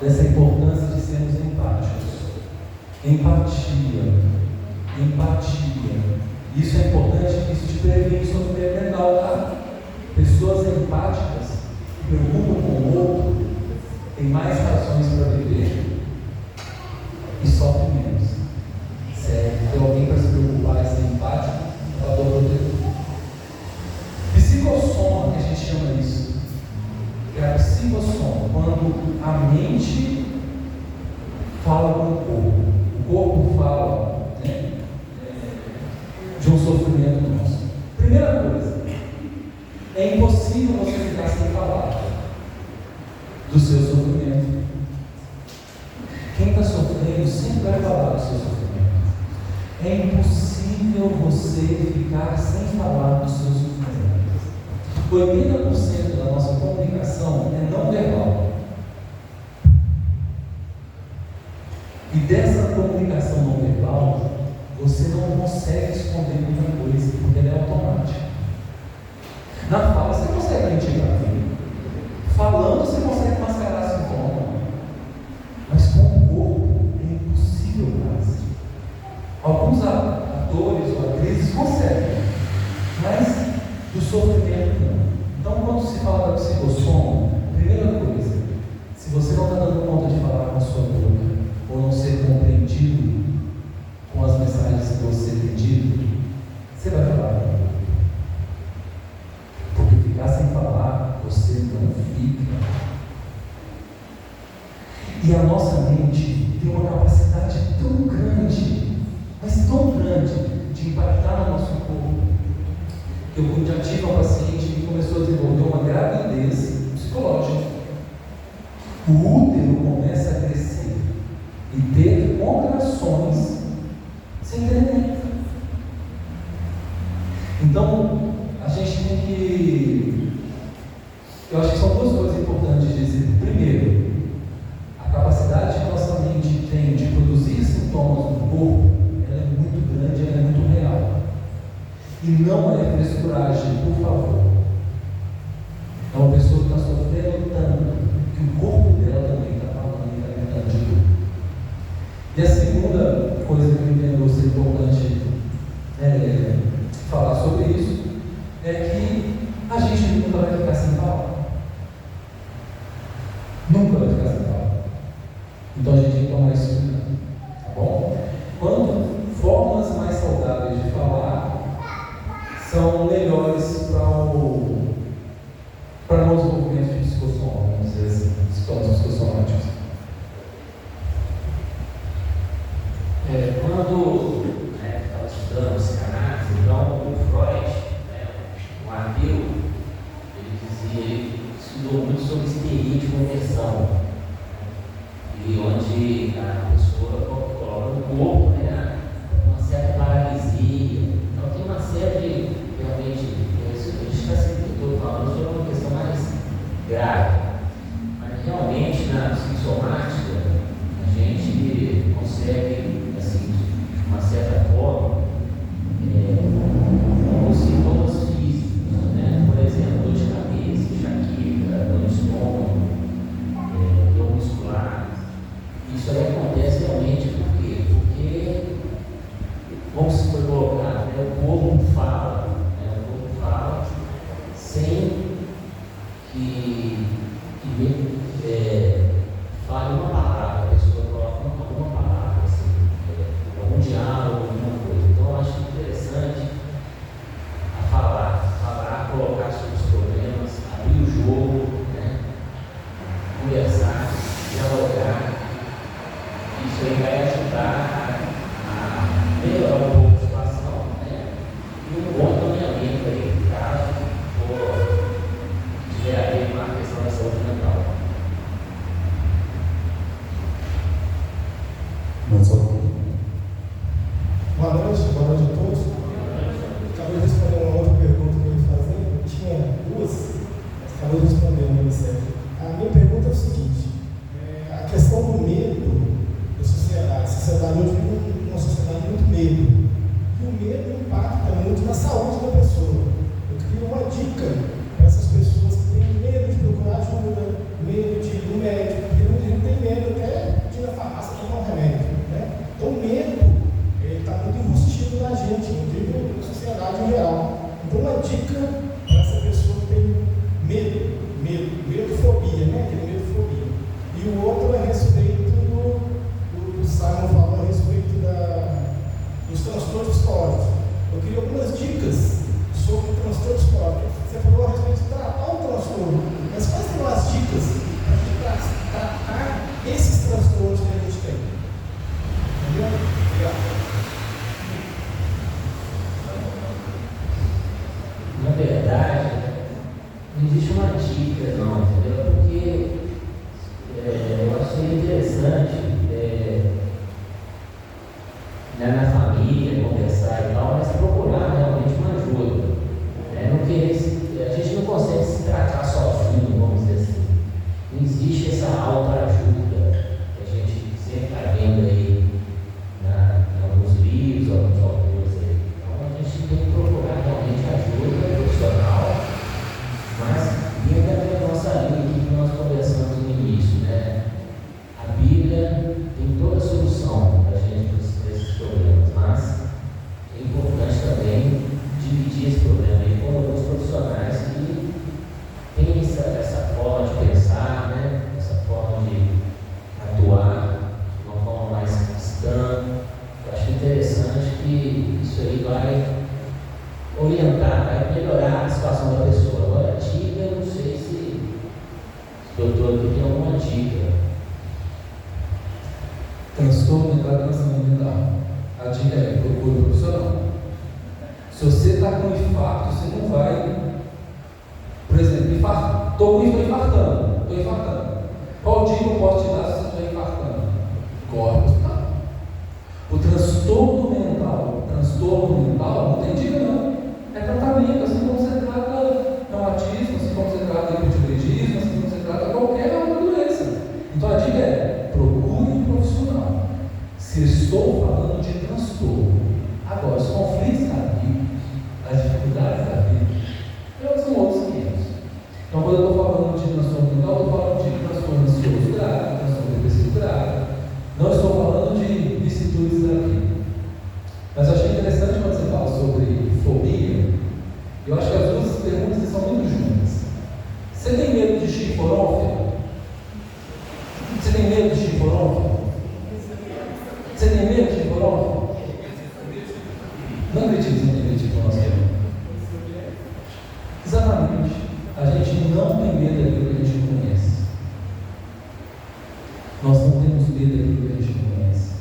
dessa importância de sermos empáticos. Empatia. Isso é importante, porque isso te previne sofrimento mental, tá? Pessoas empáticas que preocupam com o outro têm mais razões para viver e sofrem menos. Sério, tem alguém para se preocupar e ser empático, é o protetor. Psicossoma, que a gente chama isso, é a psicossoma, quando a mente fala com o corpo fala, né, de um sofrimento nosso. Primeira coisa, é impossível você ficar sem falar do seu sofrimento. Quem está sofrendo sempre vai falar do seu sofrimento. É impossível você ficar sem falar do seu sofrimento. 80% da nossa comunicação é não verbal. E dessa comunicação não verbal, você não consegue esconder muita coisa, porque ela é automática. Na fala você consegue mentir para mim. Falando você consegue mascarar sintoma. Mas com o corpo é impossível mais. Alguns atores ou atrizes conseguem, mas do sofrimento não. Então, quando se fala da psicossoma, primeira coisa, se você não está dando conta de falar com a sua boca, ou não ser compreendido com as mensagens que você tem dito, você vai falar com a boca. Porque ficar sem falar, você não fica. E a nossa mente tem uma capacidade tão grande, mas tão grande, de impactar no nosso corpo, que eu já tive uma paciente que começou a desenvolver uma gravidez psicológica. O útero começa a crescer e ter contrações sem entender. Então, a gente tem que... Eu acho que são duas coisas importantes de dizer. Primeiro, a capacidade que a nossa mente tem de produzir sintomas no corpo, ela é muito grande, ela é muito real. E não é frescuragem, por favor. É uma pessoa que está sofrendo tanto que o corpo dela também está falando e está gritando de dor. E a segunda coisa que eu entendo ser importante falar sobre isso é que a gente nunca vai ficar sem falar. Nunca vai ficar sem falar. Então a gente tem que tomar isso cuidado, tá bom? Quanto formas mais saudáveis de falar são melhores para o desenvolvimento de psicossoma, vamos dizer assim, sintomas psicossomáticos. Quando estava estudando psicanálise, então o Freud, um ateu, ele estudou muito sobre histeria de conversão, e onde a pessoa coloca no corpo uma certa paralisia. Então tem uma série de, realmente, a gente está sempre todo falando sobre uma questão mais grave, mas realmente na psicossomática a gente consegue, assim, de uma certa forma, com sintomas físicos, né? Por exemplo, dor de cabeça, enxaqueca, dor no estômago, dor muscular. Isso aí acontece realmente por quê? Porque, como se foi colocado, o corpo fala, sem que fale uma palavra, a pessoa coloca alguma palavra, assim, algum diálogo, alguma coisa. Então eu acho interessante falar, colocar sobre os problemas, abrir o jogo, conversar, dialogar. Isso aí vai ajudar a melhorar um pouco a situação, e um bom encaminhamento aí, caso tiver a ver com a questão da saúde mental. Boa noite a todos. Acabei de responder uma outra pergunta que eu ia fazer. Tinha duas, mas acabei de responder uma inicial. A minha pergunta é o seguinte: a questão do medo da sociedade. A sociedade hoje vive uma sociedade muito medo. E o medo impacta muito na saúde da pessoa. Eu queria uma dica para essas pessoas que têm medo de procurar ajuda, medo de ir no médico, porque muita gente tem medo nos transtornos psicológicos. Eu queria algumas dicas sobre transtornos psicológicos. Você falou a respeito de tratar o transtorno, mas quais são as dicas para tratar esses transtornos que a gente tem? Entendeu? Obrigado. Na verdade, não existe uma dica, não, entendeu? Porque eu achei interessante na família, conversar e tal, mas procurar realmente uma ajuda. Não querer, a gente não consegue se tratar sozinho, vamos dizer assim. Não existe essa autoajuda que a gente sempre está vendo aí em alguns livros, alguns autores aí. Então a gente tem que procurar realmente ajuda profissional, mas dentro da nossa linha que nós conversamos no início, né? A Bíblia tem toda a solução para a gente para esses problemas, mas é importante também dividir esse problema aí com alguns profissionais que têm essa forma de pensar, né? Essa forma de atuar de uma forma mais cristã. Eu acho interessante que isso aí vai orientar, vai melhorar a situação da pessoa. Agora, dica, eu não sei se o doutor aqui tem alguma dica. Transtorno mental e transtorno mental. A dica é: procure um profissional. Se você está com infarto, você não vai, por exemplo, estou infartando. Qual dica eu posso te dar se você estiver infartando? Corre para o hospital. O transtorno mental não tem dica não. É tratamento, assim como você trata reumatismo, assim como você trata hipotiroidismo, assim como você trata qualquer outra doença. Então a dica é: procure um profissional. Se estou falando de transtorno, agora os conflitos da vida, as dificuldades da vida, elas são outros 500. Então quando eu estou falando de transtorno mental, eu estou falando de transtorno ansioso grave, transtorno depressivo grave. Não estou falando de vicissitudes da vida. Mas eu achei interessante quando você fala sobre fobia. Eu acho que as duas perguntas são muito juntas. Você tem medo de chiforofa? Você tem medo de chiforofa? Você tem medo de chiforofa? Não acredito que você tem medo de chiforofa. Exatamente. A gente não tem medo daquilo que a gente não conhece. Nós não temos medo daquilo que a gente não conhece.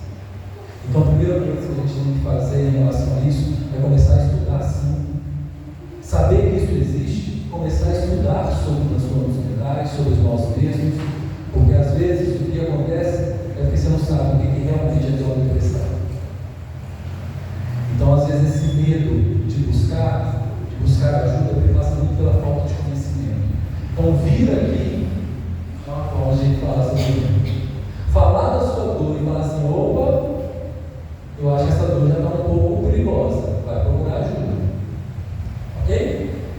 Então a primeira coisa que a gente tem que fazer em relação a isso é começar a estudar sim. Saber que isso existe, começar a estudar sobre transtornos mentais, sobre nós mesmos, porque às vezes o que acontece é porque você não sabe o que realmente é uma depressão. Então às vezes esse medo de buscar ajuda passa muito pela falta de conhecimento. Então vir aqui é uma forma de falar sobre isso. Falar da sua dor e falar assim: opa, eu acho que essa dor já está um pouco perigosa, vai procurar ajuda. Ok?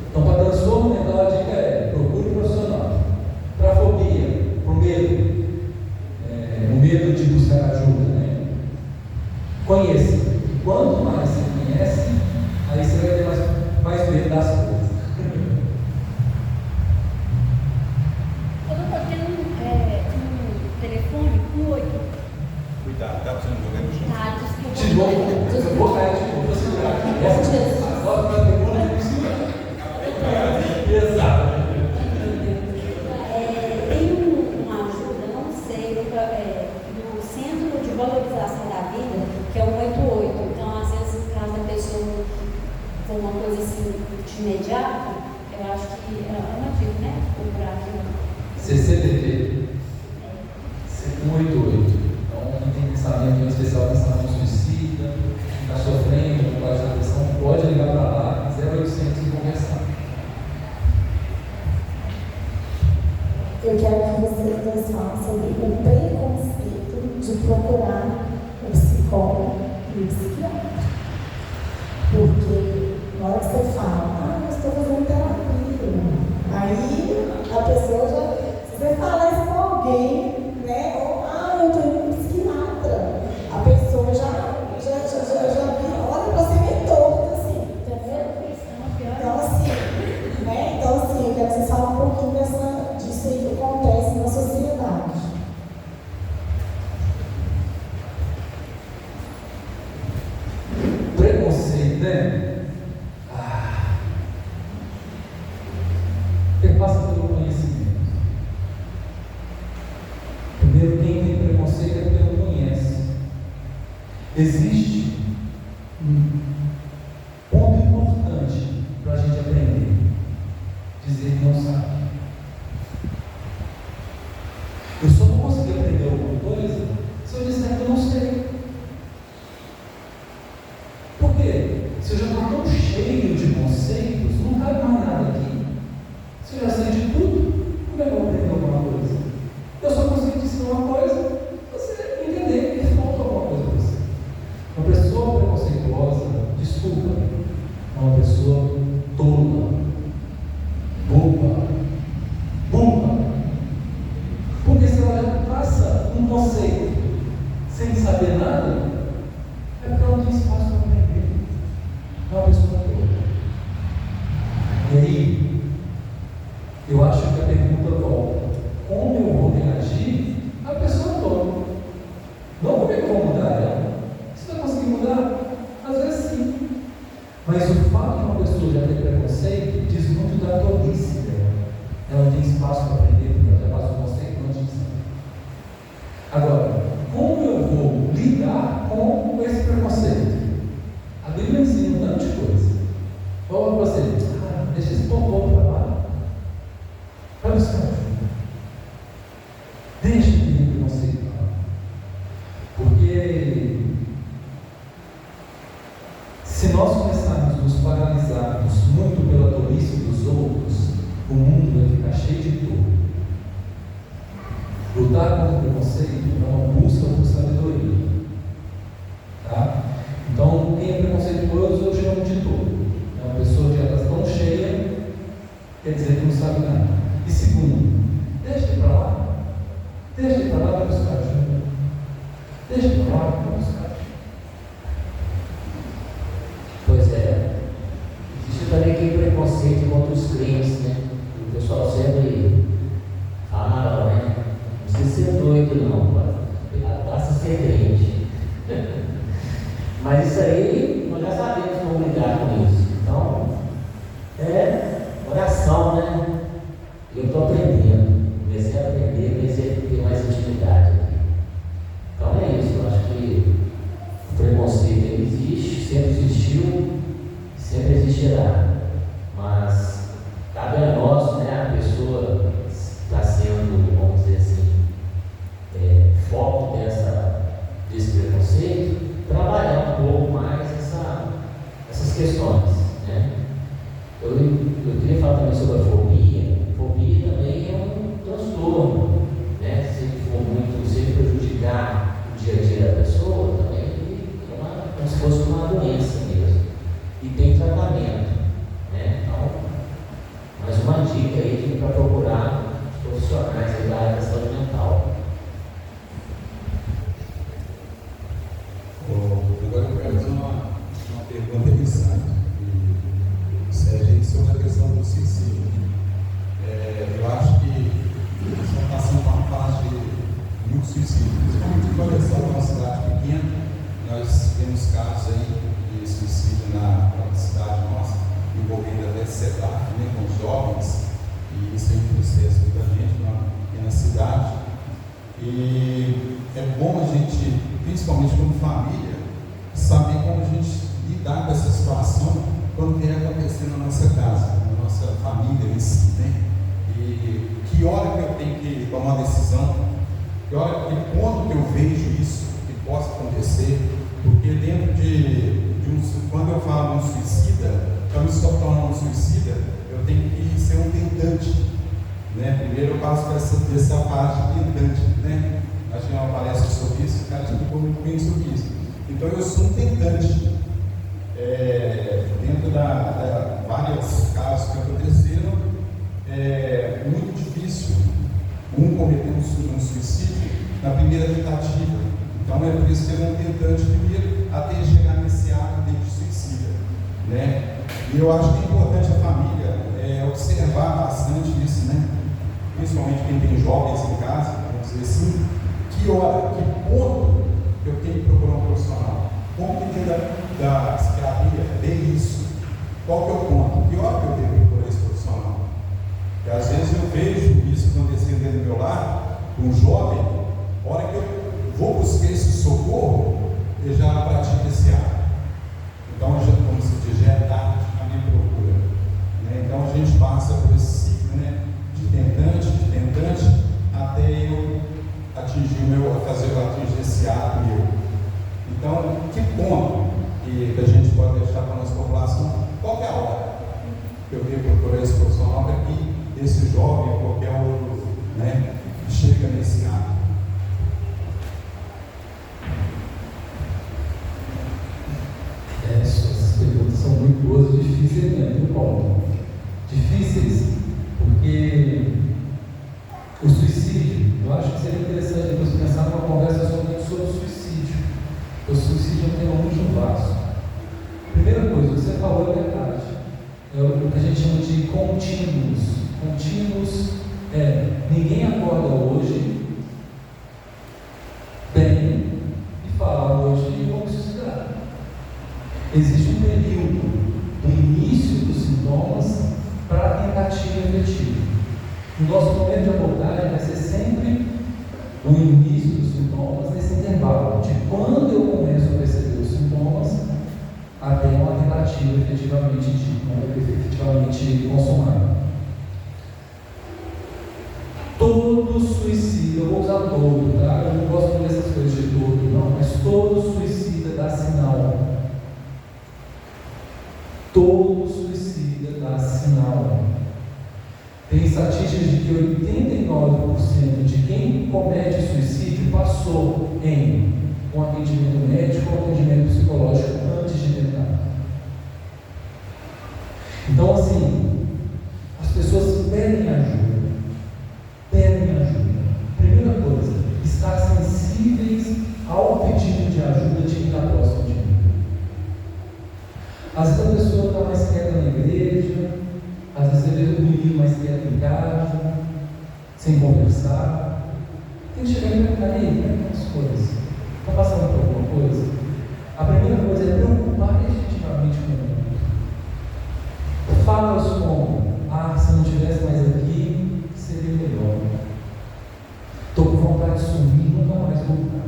Então, para transtorno mental, a dica é: procure um profissional. Para fobia, por medo, o medo de buscar ajuda, né? Conheça. Quanto mais você conhece, aí você vai ter mais medo das coisas. Telefone, 8. Cuidado, tá? Você não jogar no chão. Ah, desculpa. De novo, eu vou cair de novo, você vai. Essa agora para pergunta é possível. Exato. Tem uma ajuda, não sei, do Centro de Valorização da Vida, que é o 188. Então, às vezes, caso a pessoa for uma coisa assim de imediato, eu acho que é uma dica, né? Procurar aqui. CCDV 188. Então, quem tem pensamento, especial pensamento suicida, está sofrendo com baixa depressão, pode ligar para lá, 0800 e conversar. Eu quero que vocês dois falem sobre o preconceito de procurar um psicólogo e um psiquiatra. Porque na hora que você fala: eu estou fazendo terapia, aí a pessoa já, se você falar isso com alguém, né? Ou, eu estou indo para um psiquiatra, a pessoa já olha para você meio torto, assim, entendeu? Então assim, eu quero que vocês falem um pouquinho disso aí que acontece na sociedade. Existe um ponto importante para a gente aprender: dizer que não sabe. Eu só não consegui aprender alguma coisa se eu disser que eu não sei. Por quê? Se eu já estou tão cheio de conceitos, não cabe mais nada aqui. Se eu já sei de tudo, como é que eu vou aprender alguma coisa? Eu só consigo te ensinar uma coisa, você entender que falta alguma coisa para você. Uma pessoa preconceituosa, desculpa, é uma pessoa tola, boba, burra. Porque se ela já passa um conceito sem saber nada, é porque ela não tem espaço para aprender. É uma pessoa tola. E aí, eu acho que a pergunta volta: como eu vou reagir à pessoa tola? Não como é que eu vou mudar ela. Você vai conseguir mudar? Às vezes sim. Mas o fato de uma pessoa já ter preconceito diz muito da tolice dela. Ela não tem espaço para aprender, porque ela já passa o conceito antes de saber. Agora, como eu vou lidar com esse preconceito? A Bíblia ensina um tanto de coisa. Fala para você: deixa esse povo para lá. Vai buscar ajuda. Deixa de ter preconceito. Porque se nós começarmos a nos paralisarmos muito pela tolice dos outros, o mundo vai ficar cheio de dor. Lutar contra o preconceito é uma busca por sabedoria. Tá? Então, quem é preconceituoso eu chamo de tolo. É uma pessoa que já está tão cheia, quer dizer que não sabe nada. E segundo, deixa ele para lá. Deixa ele para lá para buscar ajuda. Deixa ele para lá para buscar ajuda. Pois é. Existe também aquele preconceito contra os crentes, né? O pessoal sempre fala, né? Não precisa ser doido, não. Basta ser crente. Mas isso aí, nós já sabemos como lidar com isso. Então, é oração, né? Eu estou aprendendo. Comecei a aprender, comecei a ter mais intimidade aqui. Então é isso. Eu acho que o preconceito ele existe, sempre existiu, sempre existirá. Mas cabe a nós, né? A pessoa está sendo, vamos dizer assim, foco desse preconceito, trabalhar um pouco mais essas questões, né? Eu queria falar também sobre a fobia. Fobia também é um transtorno, né? Se prejudicar o dia a dia da pessoa, também é como se fosse uma doença mesmo. E tem tratamento, né? Então, mais uma dica aí para procurar os profissionais da área da saúde mental. Agora eu quero fazer uma pergunta interessante, Sérgio, sobre a questão do suicídio. Eu acho que nós estamos passando por uma fase de muito suicídio, principalmente em Coleção, uma cidade pequena. Nós temos casos aí de suicídio na cidade nossa, envolvendo até CEDAF, né, com os jovens, e isso entristece muita gente numa pequena cidade. E é bom a gente, principalmente como família, saber como a gente lidar com essa situação quando vier acontecer na nossa casa, na nossa família em si, né? E que hora que eu tenho que tomar uma decisão, que ponto que eu vejo isso que possa acontecer, porque dentro quando eu falo um suicida, para me tornar um suicida, eu tenho que ser um tentante, né? Primeiro eu passo por essa parte de tentante, né? Acho que uma palestra sobre isso, o cara explicou muito bem sobre isso. Então eu sou um tentante. Dentro da vários casos que aconteceram, é muito difícil cometer um suicídio na primeira tentativa. Então é por isso que ele é um tentante primeiro até chegar nesse ato de suicídio, né? E eu acho que é importante a família observar bastante isso, né? Principalmente quem tem jovens em casa, vamos dizer assim, que ponto eu tenho que procurar um profissional? Como que dentro da psiquiatria vê isso? Qual que é o ponto? Que hora que eu tenho que procurar esse profissional? Porque às vezes eu vejo isso acontecendo dentro do meu lar, com um jovem, a hora que eu vou buscar esse socorro, ele já pratica esse ato. Então, já, como se diz, já é tarde a minha procura. Né? Então, a gente passa por esse ciclo, né? de tentante, até eu atingir esse ato meu. Então, que ponto que a gente pode deixar para a nossa população? Qual que é a hora que eu venho procurar esse profissional para que esse jovem ou qualquer outro, né, chega nesse ato? Essas perguntas são muito boas e difíceis mesmo, viu, Paulo? Difíceis, porque o suicídio, eu acho que seria interessante depois pensar numa conversa sobre o suicídio. O suicídio é um tema muito vasto. Primeira coisa, o que você falou é verdade. É o que a gente chama de contínuos. Contínuos ninguém acorda hoje bem e fala hoje vou me suicidar. Existe um período do início dos sintomas para a tentativa efetiva. O nosso momento de abordagem vai ser sempre o início dos sintomas, nesse intervalo de quando eu começo a perceber os sintomas até uma tentativa efetivamente consumada. Todo suicida, eu vou usar todo, tá? Eu não gosto dessas coisas de todo, não, mas todo suicida dá sinal. Todo suicida dá sinal. Tem estatísticas de que 89% de quem comete suicídio passou em um atendimento médico ou um atendimento psicológico antes de tentar. Então, assim, as pessoas pedem ajuda. Primeira coisa, estar sensíveis ao pedido de ajuda de quem está próximo de mim. Às vezes a pessoa está mais quieta na igreja, às vezes você vê o menino mais quieto em casa, sem conversar. Tem que chegar e perguntar, aí, como é que as coisas? Está passando por alguma coisa? A primeira coisa é preocupar efetivamente com o mundo. Falas como, se não estivesse mais aqui, seria melhor. Estou com vontade de sumir e nunca mais voltar.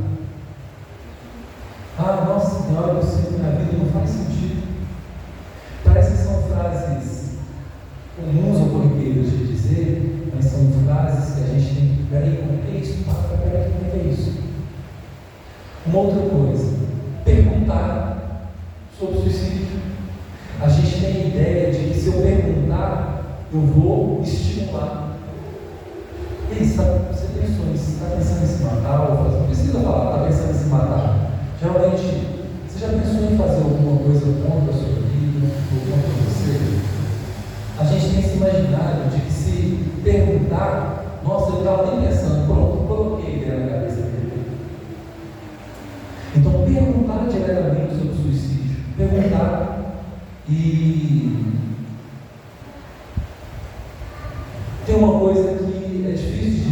Nossa Senhora, eu sei que minha vida não faz sentido. Parece que são frases comuns ou corriqueiras de dizer, mas são frases que a gente tem que, peraí, como é isso? Peraí, como é isso? Uma outra coisa, perguntar sobre suicídio. A gente tem a ideia de que se eu perguntar, eu vou estimular. Ei, você pensou nisso? Está pensando em se matar? Ou não precisa falar, está pensando em se matar. Geralmente, você já pensou em fazer alguma coisa contra a sua vida, ou contra você? A gente tem esse imaginário de que se perguntar, nossa, eu estava nem pensando, pronto, coloquei ideia na cabeça dele. Então, perguntar diretamente sobre o suicídio, perguntar e tem uma coisa que é difícil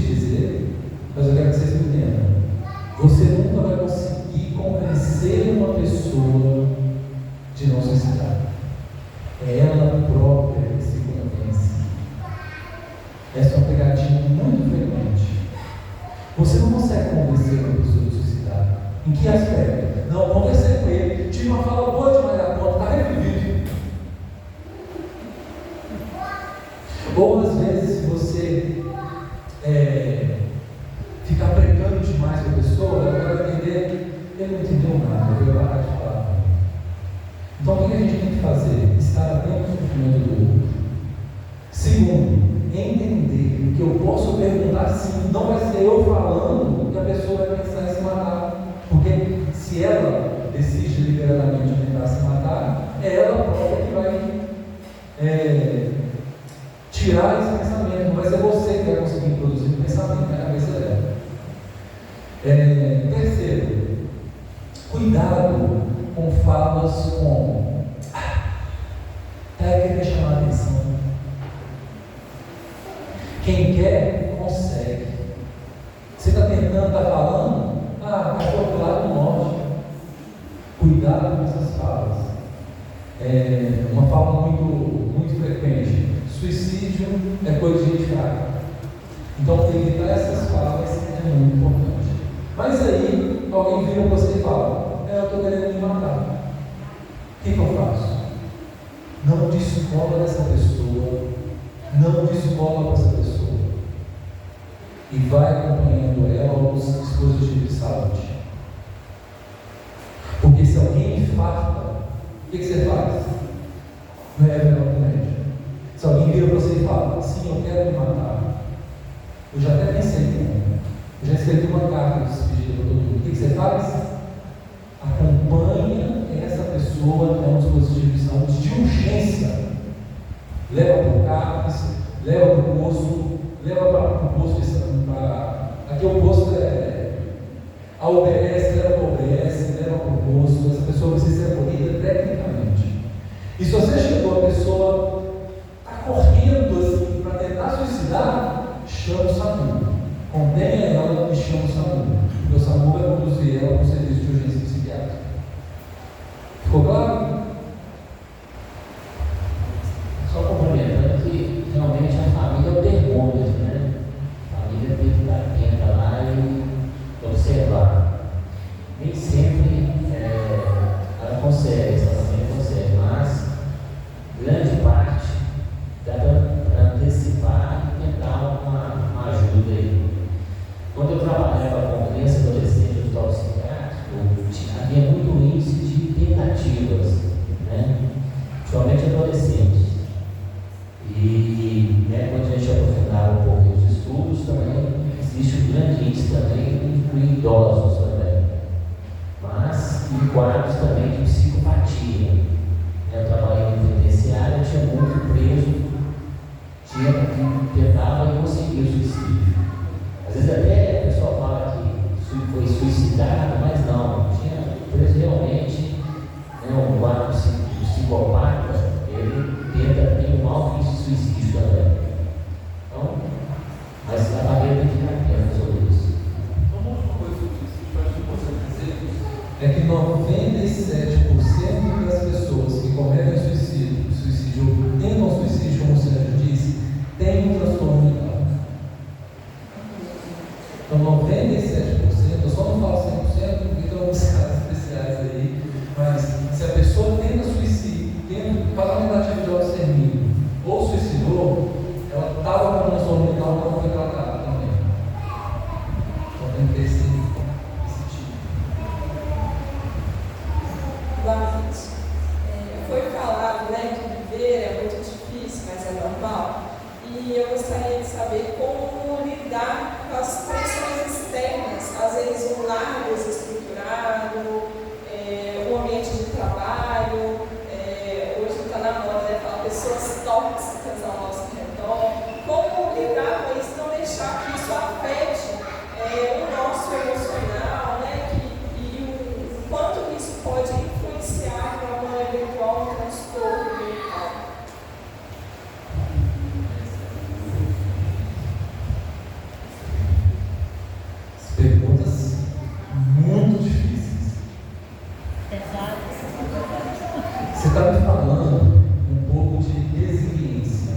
de dizer, mas eu quero que vocês me entendam. Você nunca vai conseguir convencer uma pessoa de não suicidar. É ela própria que se convence. Essa é uma pegadinha muito frequente. Você não consegue convencer uma pessoa de suicidar. Em que aspecto? Não, conversei com ele, tive uma fala boa demais da conta, está revivido. Ou às vezes, se você ficar pregando demais com a pessoa, ela vai entender que ele não entendeu nada, ele vai parar de falar. Então, o que a gente tem que fazer? Estar atento ao sofrimento do outro. Segundo, entender que eu posso perguntar sim, não vai ser eu falando que a pessoa vai pensar em se matar. Porque se ela decide deliberadamente tentar se matar, é ela própria que vai tirar esse pensamento. Não vai ser você que vai conseguir produzir o pensamento na cabeça dela. Terceiro, cuidado com falas como querer chamar a atenção. Quem quer, consegue. Você está tentando, está falando, cachorro lá do norte. Cuidado com essas falas. Uma fala muito frequente. Suicídio é coisa de gente fraca. Então, evitar essas falas é muito importante. Mas aí, alguém vira para você e fala: eu estou querendo me matar. O que eu faço? Não descola dessa pessoa, não descola para essa pessoa e vai acompanhando ela aos dispositivos de saúde. Porque se alguém infarta, o que você faz? Não é para o médico. Se alguém vira para você e fala: sim, eu quero me matar, eu já até pensei como, eu já escrevi uma carta de despedida para todo mundo. O que você faz? Acompanha essa pessoa até um dispositivo de saúde de urgência. Leva para o CAPES, leva para o posto, leva para o posto de saúde. Aqui o posto é a UBS, leva para o UBS, leva para o posto. Essa pessoa precisa ser acolhida tecnicamente. E se você chegou, a pessoa está correndo assim, para tentar suicidar, chama o SAMU. Contenha ela e chama o SAMU. Porque o SAMU vai conduzir ela para o serviço de urgência psiquiátrica. Ficou claro? Só complementando que realmente a família é o termômetro, né? A família tem que estar atenta lá e observar. Nem sempre ela consegue, essa família consegue, mas grande parte dá para antecipar e tentar uma ajuda aí. Quando eu trabalhava com criança e adolescente no hospital psiquiátrico, havia muito índice de tentativas, né? Principalmente adolescentes. E quando a gente aprofundava um pouco os estudos, também existe um grande índice também em idosos também. Mas em quadros também de psicopatia. Eu trabalhei no penitenciário, tinha muito preso, tentava e conseguia o suicídio. Às vezes até a pessoa fala que foi suicidado, mas não, tinha preso realmente, um quadro psicopata, ele tem um alto índice de suicídio também. Então, mas a família tem que ficar atenta sobre isso. Uma última coisa sobre suicídio que eu acho que você dizer é que 97% das pessoas que cometem suicídio ou tentam suicídio, como o senhor disse, têm um transtorno mental. Então 97%, eu só não falo 100% porque tem alguns casos especiais aí, mas se a pessoa tenta suicídio, faz uma tentativa de auto-extermínio ou suicidou, ela estava com um transtorno mental que não foi tratada também. Então tem que ter esse tipo. Boa noite. Foi falado, que viver é muito difícil, mas é normal. E eu gostaria de saber como lidar com as pressões externas, às vezes um lar desestruturado, um ambiente de trabalho, hoje está na moda, falar pessoas tóxicas ao nosso redor. Como lidar com isso, não deixar que isso afete o nosso emocional, e o quanto que isso pode influenciar para uma eventual transtorno mental. Perguntas muito difíceis. Você está me falando um pouco de resiliência,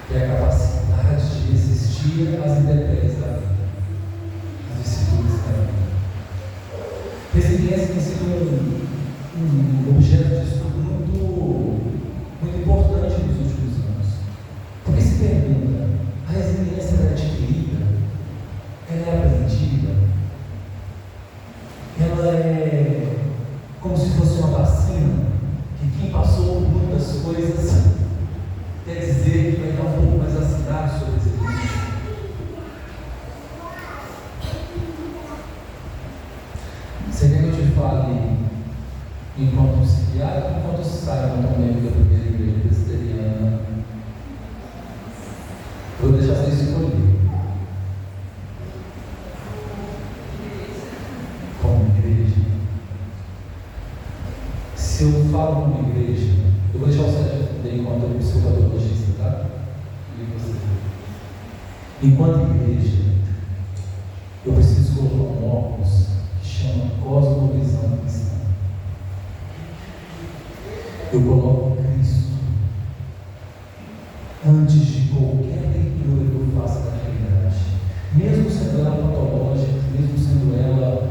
que é a capacidade de resistir às intempéries da vida, às vicissitudes da vida. Resiliência tem sido um objeto de estudo muito importante nos últimos anos. Porque se pergunta, a resiliência é adquirida? Ela é aprendida? Ela é como se fosse uma vacina, que quem passou por muitas coisas quer dizer que vai estar um pouco mais vacinado sobre esse risco. Você quer que eu te fale enquanto psiquiatra, enquanto sai enquanto membro da primeira igreja presbiteriana? Vou deixar você escolher. Se eu falo como igreja, eu vou deixar o Sérgio responder enquanto psicopatologista, tá? E você? Enquanto igreja, eu preciso colocar um óculos que chama cosmovisão cristã. Eu coloco Cristo antes de qualquer leitura que eu faça da realidade, mesmo sendo ela patológica, mesmo sendo ela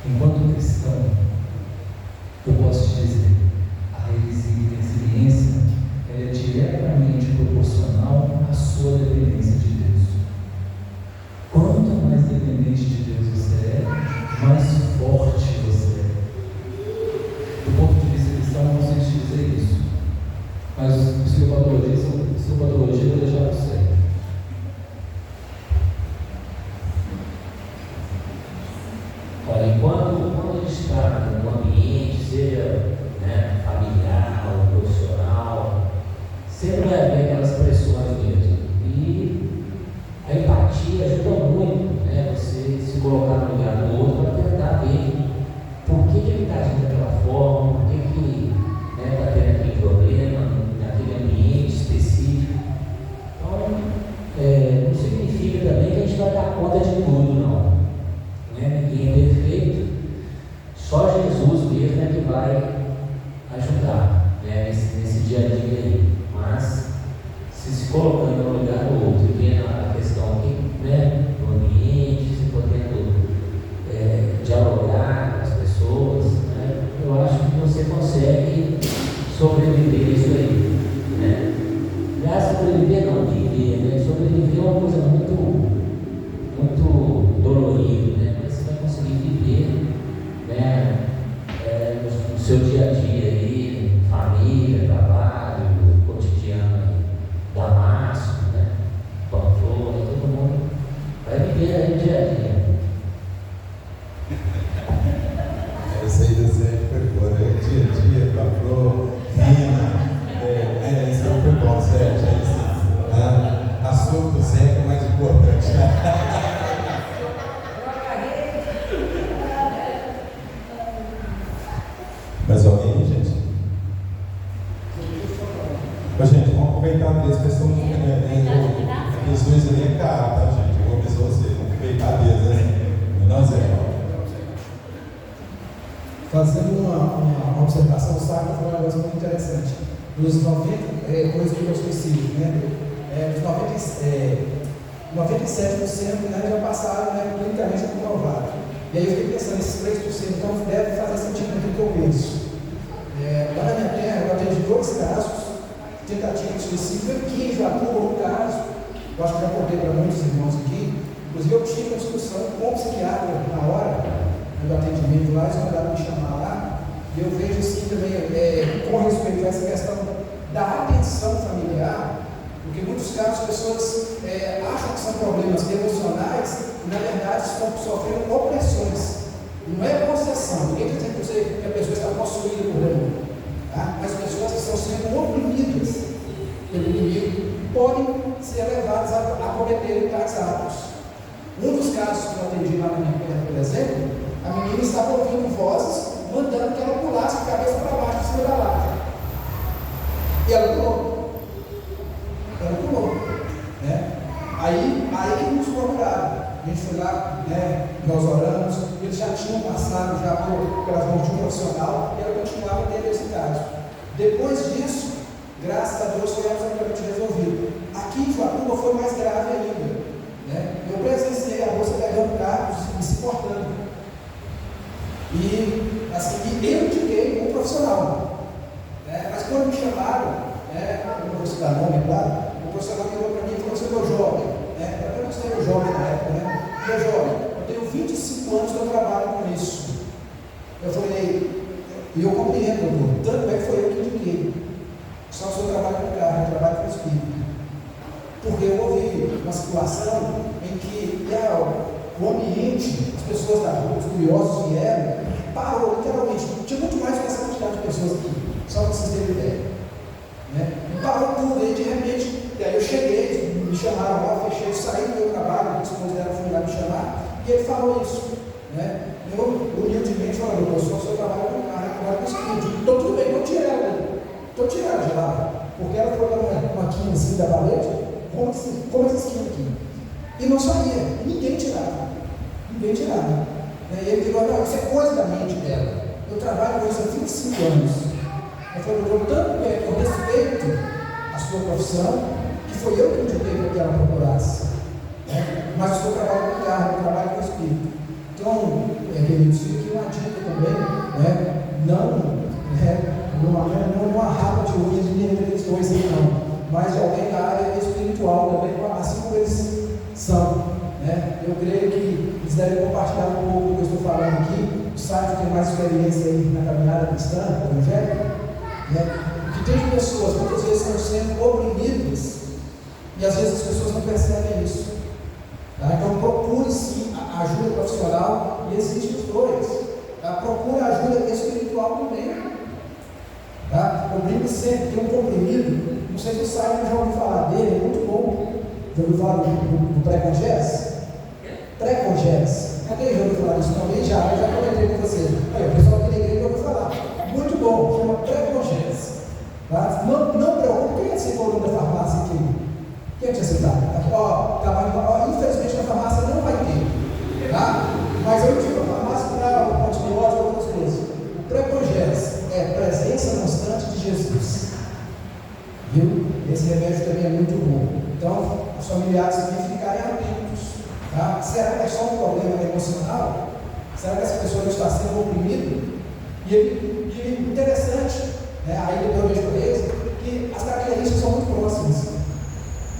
Enquanto cristão, eu posso te dizer, a resiliência ela é diretamente proporcional à sua dependência de Deus. Quanto mais dependente de Deus você é, mais forte você é. Do ponto de vista cristão, não sei te dizer isso, mas o psicopatologia vai deixar você. Olha, quando a gente está num ambiente, seja familiar ou profissional, sempre vai haver aquelas pressões mesmo. E a empatia ajuda muito, você se colocar no lugar do outro para tentar ver por que ele está agindo daquela forma, por que está tendo aquele problema naquele ambiente específico. Então, não significa também que a gente vai dar conta de tudo, não. Ninguém é perfeito, só Jesus mesmo é que vai ajudar nesse dia a dia aí. Mas se colocando no lugar do outro e vendo a questão aqui, do ambiente, se podendo dialogar com as pessoas, eu acho que você consegue sobreviver isso aí. Sobreviver não, viver, sobreviver é uma coisa muito dolorida, mas você vai conseguir viver no seu dia a dia aí, família, trabalho, cotidiano aí, Damasco, Pamplona, todo mundo vai viver aí o dia a dia. Essa aí do Zé foi boa, dia a dia, Pamplona, Rina, isso foi bom, Zé, assunto Zé é mais importante. Mais alguém, gente? Mas, gente, vamos aproveitar deles, que estão Jesus ali é caro, tá, gente? Eu vou avisar vocês, vamos aproveitar deles, Não, Zé? Fazendo uma observação, o Sacra foi um negócio muito interessante. Dos 90, coisa que eu esqueci, dos 97%, já passaram, clinicamente comprovado. E aí eu fiquei pensando, esses 3%, então deve fazer sentido naquilo que eu penso. Lá na minha terra, eu atendi 2 casos, tentativa de suicídio, aqui em Joaquim, um caso, eu acho que já contei para muitos irmãos aqui, inclusive eu tive uma discussão com o psiquiatra na hora do atendimento lá, eles mandaram me chamar lá, e eu vejo assim também, com respeito a essa questão da atenção familiar, porque em muitos casos as pessoas acham que são problemas emocionais e na verdade estão sofrendo opressões. Não é possessão, ninguém está dizendo que a pessoa está possuída por demônio, tá? Mas pessoas que estão sendo oprimidas pelo inimigo podem ser levadas a cometerem tais atos. Um dos casos que eu atendi lá na minha terra, por exemplo, a menina estava ouvindo vozes mandando que ela pulasse de cabeça para baixo em cima da laje. E ela pulou. Aí que nos procuraram. A gente foi lá, nós oramos, eles já tinham passado pelas mãos de um profissional e ela continuava tendo esse caso. Depois disso, graças a Deus, foi absolutamente resolvido. Aqui em Joaquim foi mais grave ainda. Eu presenciei a moça pegando carros e se cortando. E assim, eu indiquei um profissional. Mas quando me chamaram, eu não vou citar nome, claro, o profissional virou para mim e falou assim: meu jovem, eu gostei do jovem na época, meu jovem, eu tenho 25 anos que eu trabalho com isso. Eu falei, e eu compreendo, tanto é que foi eu que indiquei. Só que eu trabalho com carro, eu trabalho com espírito. Porque eu ouvi uma situação em que o ambiente, as pessoas da rua, os curiosos vieram, parou literalmente. Tinha muito mais que essa quantidade de pessoas aqui, só para vocês terem ideia. E parou tudo, aí de repente, e aí eu cheguei, me chamaram lá, fechei, saí do meu trabalho, a esposa dela foi lá me chamar, e ele falou isso. Eu humildemente falei, eu sou o seu trabalho com carro, agora com espírito. Então tudo bem, estou tirando de lá, porque ela foi uma quina assim da parede, como essa esquina aqui. E não saía, ninguém tirava. E ele falou, não, isso é coisa da mente dela. Eu trabalho com isso há 25 anos. Eu falei, tanto que eu respeito a sua profissão, que foi eu que indiquei para que ela procurasse. Mas o seu trabalho com carro, eu trabalho com espírito. Então, queridos, fique um dois aí não, mas de alguém da área espiritual também, assim como eles são. Né? Eu creio que eles devem compartilhar um pouco do que eu estou falando aqui. O Sérgio tem mais experiência aí na caminhada cristã, do Evangelho, né? Que tem pessoas muitas vezes estão sendo oprimidas e às vezes as pessoas não percebem isso. Tá? Então procure sim a ajuda profissional, e existe os dois. Tá? Procure a ajuda espiritual também. Tá? O Brinco sempre tem um comprimido, não sei se o Sérgio já ouviu falar dele, é muito bom. Já ouviu falar do pré-congés? Pré-congés. Alguém já ouviu falar disso também? Já comentei com vocês. Aí, o pessoal aqui da igreja já ouviu falar. Muito bom, chama pré-congés. Tá? Não preocupe, quem é esse volume da farmácia aqui? Quem é que você está? Infelizmente na farmácia não vai ter. Tá? Mas eu tive uma farmácia para o antibiótico e outras coisas. O pré-congés é presença constante de Jesus. Viu? Esse remédio também é muito bom. Então, os familiares aqui ficarem atentos. Tá? Será que é só um problema emocional? Será que essa pessoa não está sendo oprimida? E interessante, né? Aí depois eu vejo para eles que as características são muito próximas.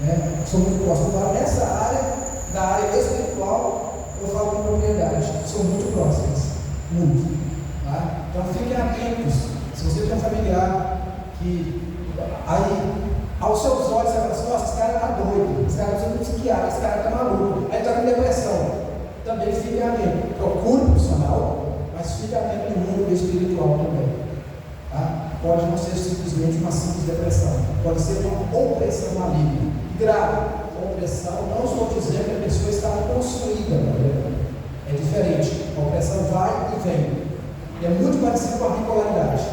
Né? São muito próximas. Então, nessa área, da área espiritual, eu falo com propriedade, são muito próximas. Muito. Tá? Então fiquem atentos. Se você tem um familiar que aí, aos seus olhos, você fala assim: nossa, esse cara está doido, esse cara precisa de um psiquiatra, esse cara está maluco, aí está com depressão. Também fique atento. Procure um profissional, mas fique atento no mundo espiritual também. Tá? Pode não ser simplesmente uma simples depressão, pode ser uma opressão maligna, grave. Opressão, não estou dizendo que a pessoa está possuída, é diferente. A opressão vai e vem. E é muito parecido com a bipolaridade.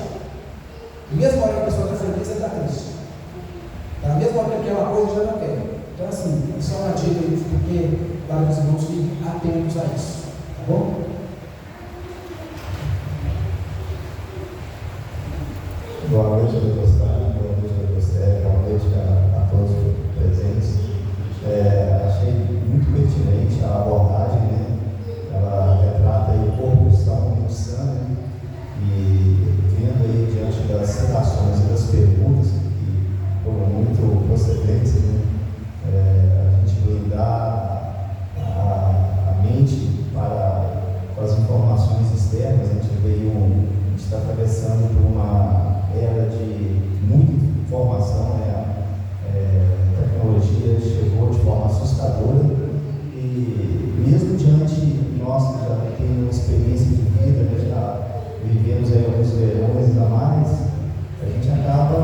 Mesmo hora que a pessoa está feliz, ela está triste. Da mesma hora que quer uma coisa, já não quer. Então, assim, isso é uma dica aí, porque para os irmãos fiquem atentos a isso. Tá bom? Boa noite, doutor Sérgio. Boa noite, doutor Sérgio. Boa noite a todos presentes. Achei muito pertinente a abordagem, né? Ela retrata aí o corpo cristão muito sano, e vendo aí diante das citações e das perguntas que foram muito procedentes, né? A gente blindar a mente com as informações externas. A gente está atravessando por uma era de muita informação, né? A tecnologia chegou de forma assustadora, e mesmo diante de nós que já temos uma experiência de vida, né? Já vivemos aí alguns verões a mais, a gente acaba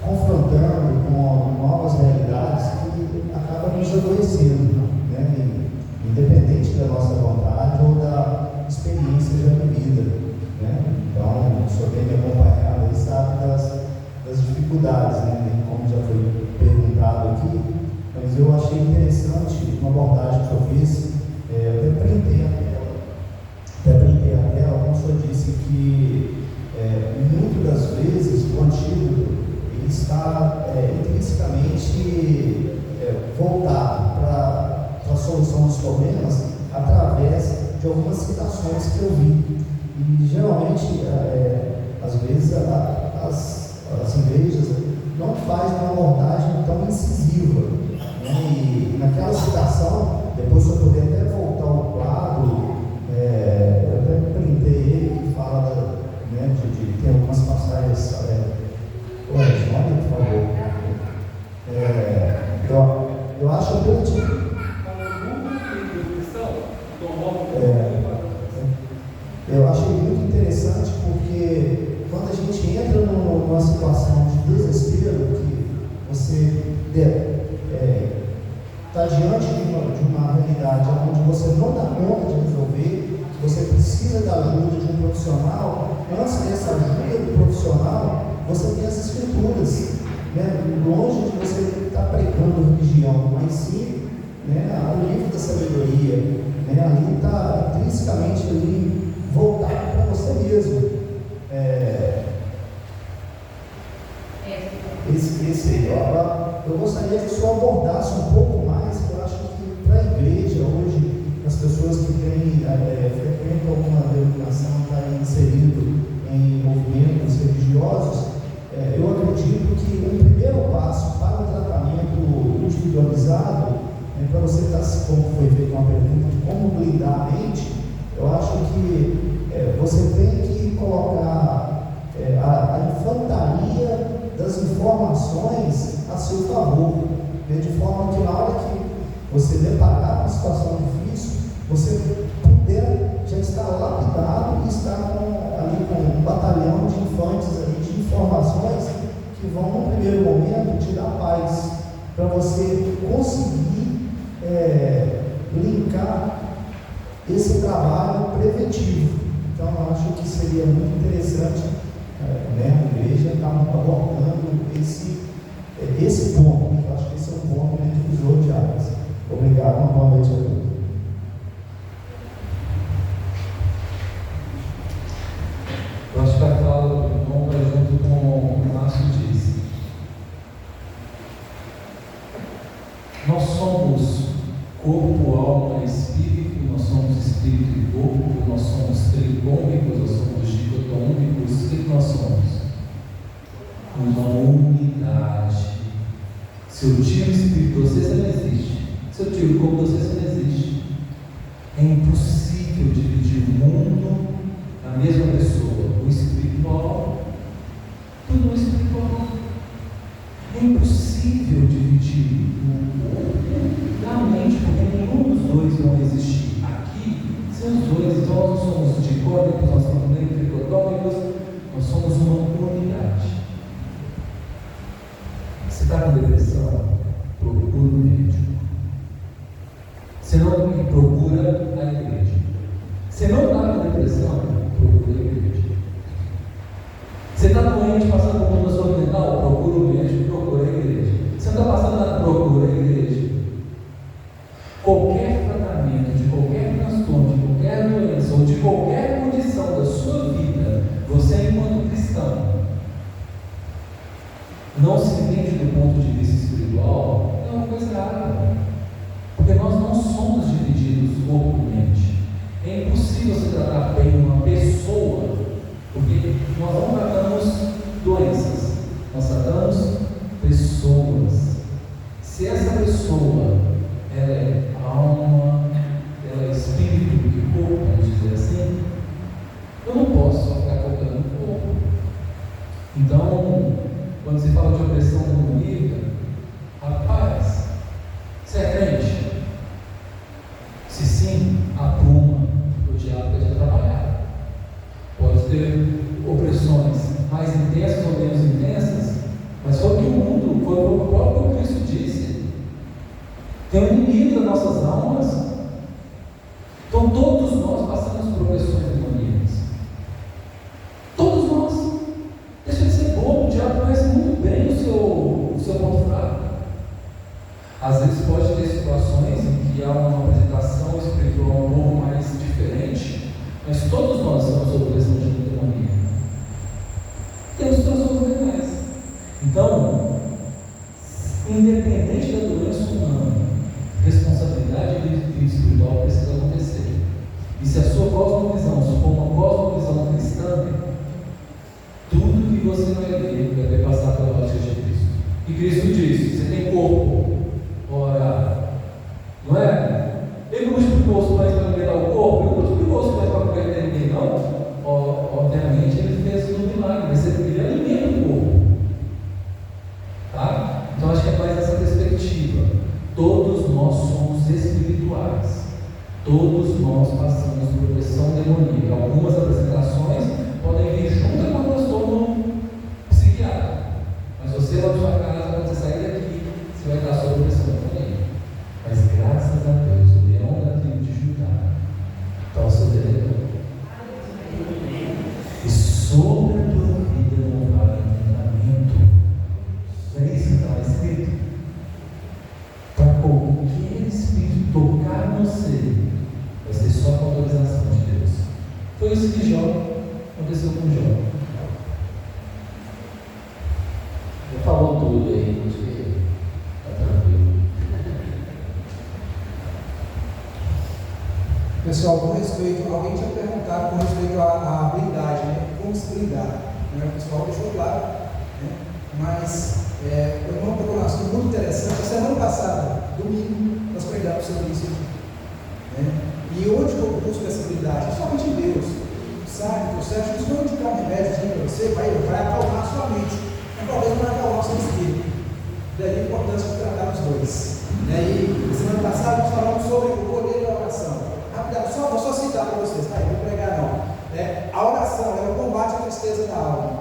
confrontando com novas realidades que acabam nos adoecendo, né? Independente da nossa vontade ou da experiência já vivida, né? Então, o senhor tem me acompanhado e sabe das dificuldades, né? Como já foi perguntado aqui, mas eu achei interessante uma abordagem que eu fiz. Eu até printei a tela, como o senhor disse, que muitas das vezes o antigo ele está intrinsecamente voltado para a solução dos problemas através de algumas citações que eu vi. E geralmente, às vezes, as igrejas não fazem uma abordagem tão incisiva, né? E naquela citação, depois se eu puder até voltar ao quadro, eu até printei ele, que fala né, de ter algumas passagens. Olha, por favor. Eu acho pertinente. Eu achei muito interessante, porque quando a gente entra numa situação de desespero, que você está diante de uma realidade onde você não dá conta de resolver, você precisa da ajuda de um profissional. Antes dessa ajuda do profissional, você tem as escrituras, né? Longe de você estar pregando religião, mas sim, né, o livro da sabedoria, né? Ali está intrinsecamente ali voltado para você mesmo. Eu gostaria que o senhor abordasse um pouco mais, que eu acho que para a igreja hoje, as pessoas que frequentam alguma denominação, estão inseridas em movimentos religiosos, você está, como foi feita uma pergunta, de como blindar a mente, eu acho que você tem que colocar a infantaria das informações a seu favor, de forma que na hora que você deparar com uma situação difícil, você puder já estar lapidado e estar ali com um batalhão de infantes ali, de informações que vão, no primeiro momento, te dar paz, para você conseguir linkar esse trabalho preventivo. Então, eu acho que seria muito interessante a igreja estar abordando esse ponto. Eu acho que esse é um ponto que a gente usou de áreas. Obrigado, uma boa noite a todos. Eu acho que a fala do irmão vai junto com o que o Márcio disse. Nós somos corpo, alma e espírito, nós somos espírito e corpo, nós somos trigônicos, nós somos dicotômicos. O que nós somos? Uma unidade. Se eu tiro o espírito de você, você não existe. Se eu tiro o corpo de você, você não existe. É impossível dividir o mundo na mesma pessoa, o espiritual, tudo no espiritual. É impossível dividir o corpo da mente, porque nenhum dos dois vão existir aqui sem os dois. Então nós não somos dicônicos, nós somos nem tricotômicos, nós somos uma unidade. Você está com depressão? Procura um médico. Você não procura a igreja. Você não está com depressão? Procura a igreja. Você está doente, passando por uma transtorno mental? Procura o médico, procura a igreja. Você não está passando nada? Procura a igreja. Qualquer tratamento de qualquer transtorno, de qualquer doença ou de qualquer condição da sua vida, você, enquanto cristão, não se entende do ponto de vista espiritual, é uma coisa errada. Porque nós não somos divididos corpo e mente. É impossível você tratar bem uma pessoa, porque nós não tratamos doenças, nós tratamos pessoas. Se essa pessoa ela é alma, ela é espírito e corpo, vamos dizer assim, eu não posso só ficar tocando no corpo. Então, quando se fala de opressão demoníaca, rapaz, você é crente? Se sim, apruma, o diabo quer te trabalhar. Pode ter opressões mais intensas ou menos intensas, mas foi o que o mundo, foi o próprio Cristo disse. Tem um inimigo das nossas almas. Então todos nós passamos por opressões demoníacas. Todos nós. Deixa de ser bobo, o diabo conhece muito bem o seu ponto fraco. Às vezes pode ter situações em que há uma apresentação espiritual um pouco mais diferente, mas todos nós estamos sob opressão de demoníaca. Temos transtornos mentais. Então, independente da doença humana, responsabilidade e espiritual precisa acontecer. E se a sua cosmovisão for uma cosmovisão cristã, tudo que você vai ver passar pela ótica de Cristo. E Cristo disse: você tem corpo, ora, não é? Ele não explicou os pães para alimentar o corpo, ele não explicou os pães para comer ninguém, não. Obviamente ele fez um milagre, ele alimenta o corpo. Tá? Então acho que é mais essa perspectiva. Todos nós somos espirituais. Todos nós passamos por opressão demoníaca. Algumas apresentações podem vir junto com o transtorno psiquiátrico. Mas você vai para sua casa, quando você sair daqui, você vai estar sob opressão demoníaca. Mas graças a Deus, o leão da tribo de Judá está ao seu diretor. E sobre a tua vida não vai encantamento. Não é isso que estava escrito? Para qualquer espírito tocar você, vai ser só com a autorização de Deus. Foi isso que aconteceu com Jó. Ele falou tudo aí, acho que está tranquilo. Pessoal, com respeito, alguém tinha perguntado com respeito à blindagem, né? Como se blindar? Né? O pessoal deixou claro, né? Mas o irmão tocou um assunto muito interessante. A semana passada, domingo, nós pregamos sobre isso aqui. Né? E onde eu busco essa habilidade? Somente em Deus. Sabe, o Sérgio não vai indicar um remédio para você, vai acalmar a sua mente, mas talvez não vai acalmar o seu espírito. Daí a importância de tratar os dois. E semana passada nós falamos sobre o poder da oração. Rapidamente, vou só citar para vocês, tá? Eu não vou pregar não. A oração, ela combate a tristeza da alma.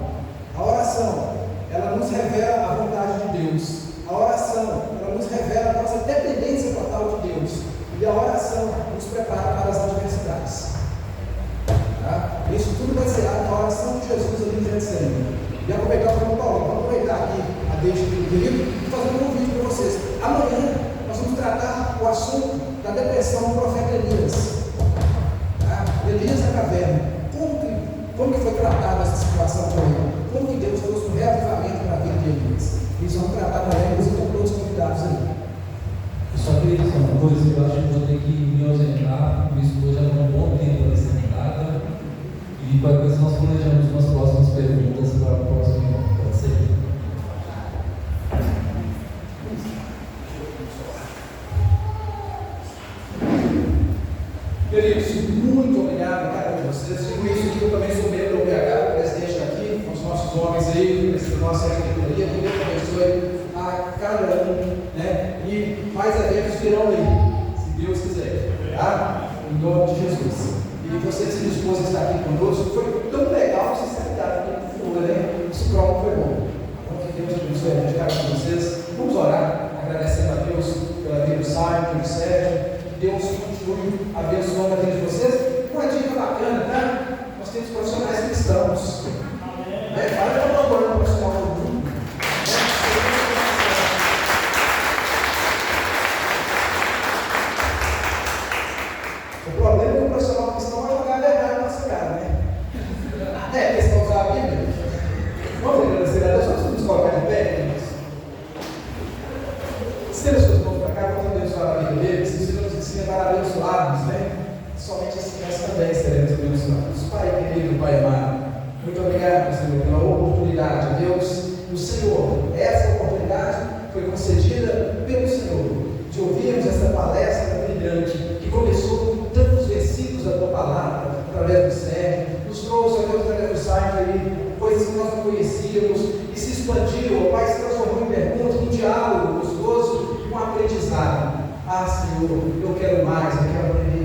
A oração, ela nos revela a vontade de Deus. A oração, ela nos revela a nossa dependência total de Deus. E a oração nos prepara para as adversidades. Tá? Isso tudo vai ser na oração de Jesus ali no Getsemane. E aproveitar para vamos aproveitar aqui a deixa do querido e fazer um convite para vocês. Amanhã nós vamos tratar o assunto da depressão do profeta Elias. Tá? Elias na caverna. Como que foi tratada essa situação com ele? Como que Deus trouxe um reavivamento para a vida de Elias? Eles vão tratar amanhã, inclusive com todos os convidados aí. Eu só queria dizer uma coisa, eu acho que vou ter que me ausentar, minha esposa já está um bom tempo ali sentada, e para ver se nós planejamos umas próximas perguntas para o próximo, pode ser. Queridos, muito obrigado a cada um de vocês. Digo isso que eu também sou membro do PH, o presidente aqui, com os nossos homens aí, da nossa diretoria, que Deus abençoe a cada um, né? E mais eventos virão aí, se Deus quiser, tá? Em nome de Jesus. E você que se dispôs a estar aqui conosco, foi tão legal que vocês sentaram aqui no futuro, né? Esse prova foi bom. Então, que Deus abençoe a gente com vocês. Vamos orar, agradecendo a Deus pela vida do Simon, pelo Sérgio. Deus continue abençoando a vida de vocês. Uma dica bacana, tá? Nós temos profissionais cristãos. Para de colaborar no profissional do mundo. O problema é que o profissional cristão vai jogar a verdade na nossa cara, né? Eles vão usar a Bíblia. Vamos agradecer a Deus, só precisamos colocar de pé, queridos. Estenda os seus mãos para cá, vamos abençoar a vida deles. Se levar abençoados, né? Somente assim nós também seremos abençoados. Pai querido, Pai amado, muito obrigado, Senhor, pela oportunidade, Deus. O Senhor, essa oportunidade foi concedida pelo Senhor, de ouvirmos essa palestra brilhante, que começou com tantos versículos da Tua Palavra, através do Sérgio, nos trouxe, através do site, coisas que nós não conhecíamos, e se expandiu, o Pai se transformou em pergunta, em diálogo gostoso, um aprendizado. Ah, Senhor, eu quero mais, eu quero aprender